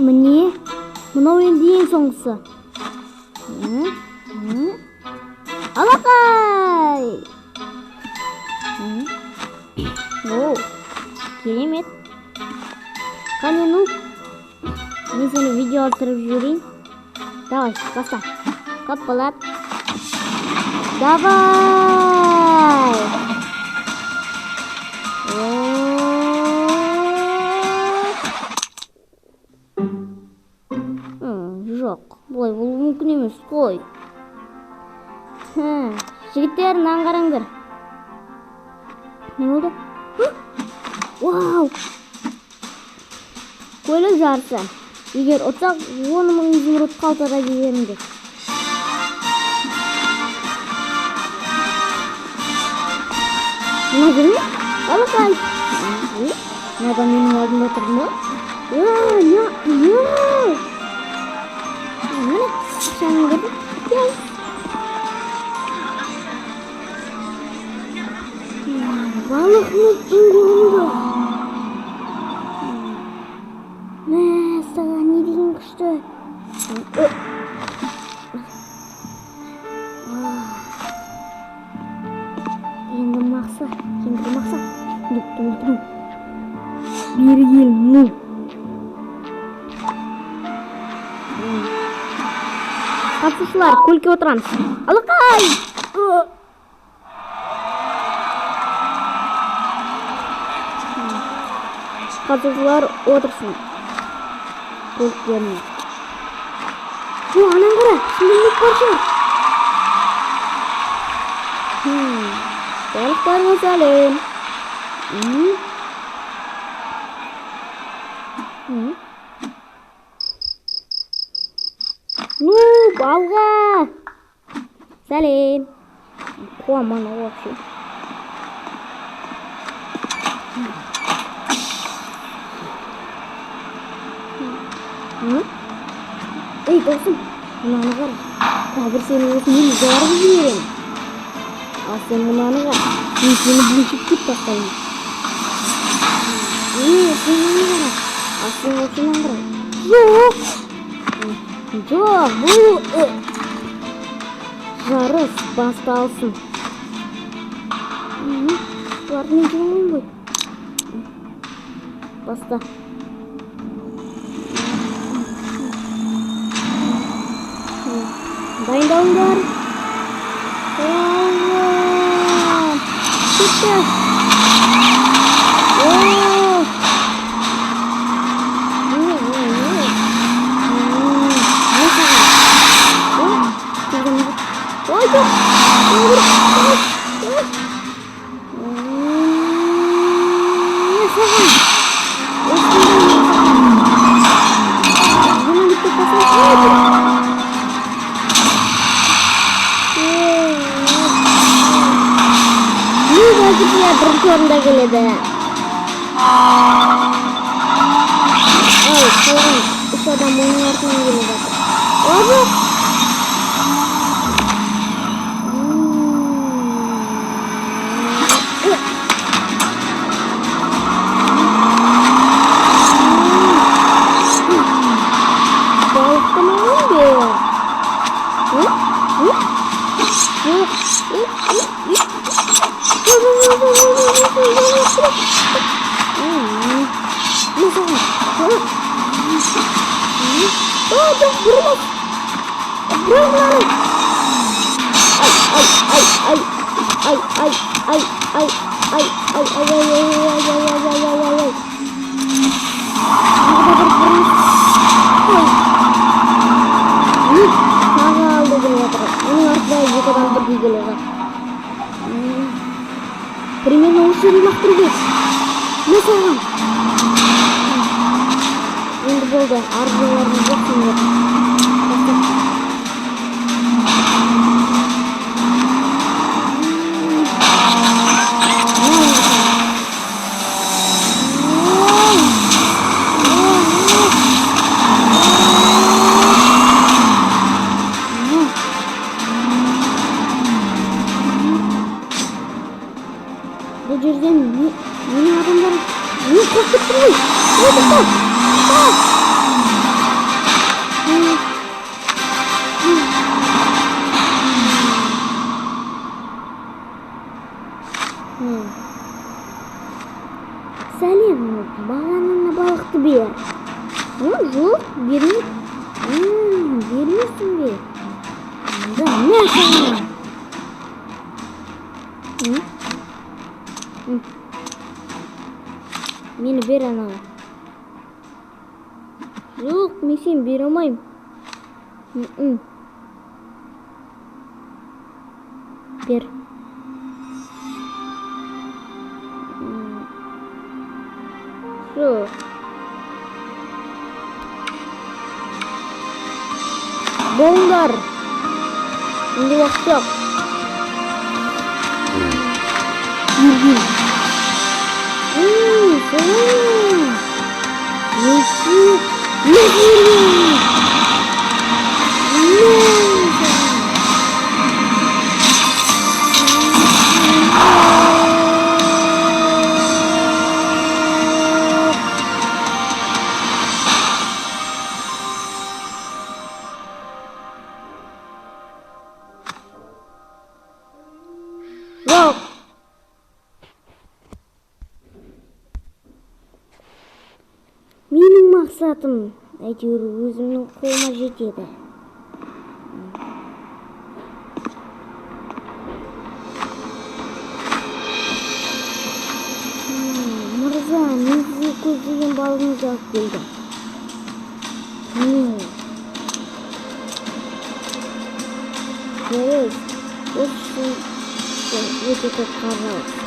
Міне, мынау енді ең соңғысы. Алақай! Оу, керемет. Қане, ну, мен сені видео алтырып жіберейін. Давай, баста. Қап болады. Давай! Жоқ, бұлай болуы мүмкін емес қой. Жігіттер, мынаны қараңдар. Не болды? Вау! Көлік жарысы. Егер ұтсақ, 10.000 изумруд қалтада беремін. Мына көрме? Алақай! Мына менің алдымда тұрды ма? Міне, шаңын көрді. Балық мұттың қолында. Саған не деген күшті. Енді мақса. Бері кел, ну. Қатысушылар, көлікке отырамыз. Алақай! Қатысушылар отырсын. Көліктеріне. Анан қара, шындымдық бар шығар. Балықтарыңа сәлем. Ну, балға. Сәлем. Қуаман вообще. Ей, досым, мынаны қара. Қазір сені осымен жарып жіберем. Ал сен мынаны қара. Мен сені бүліншіп тастаймын. Сен мынаны қара. Ал сен осымен қара. Жоқ, бұл жарыс басталсын. Бұларды мен жеңейін ғой. Баста. Дайындалыңдар. Кетті. Ой, жоқ. Бірінші орында келеді. Ой, қалған үш адам оның артынан келе жатыр. Ой, примерно осы жерін лақтыру керек. Не соған? Енді болды, арзыларының жоқ сендер. Бұл жерден менің адамдарым не қорқып тұр ғой? Salim, bağlanana balıktı bir yer. Yok, vermişsin bir. Da ne sana? Beni ver ana. Yok, ben seni veremeyim. Ver. Şu. Bongar. Şimdi vakti yok. Yürü. Selam. Yeşil. Yeşil. Yok. Benim maksatım әйтеуір өзімнің қолыма жетеді. Мырза, мен сізге көздеген балығыңызды алып келдім. Жарайсыз, осы үшін өте көп қаржы аласыз.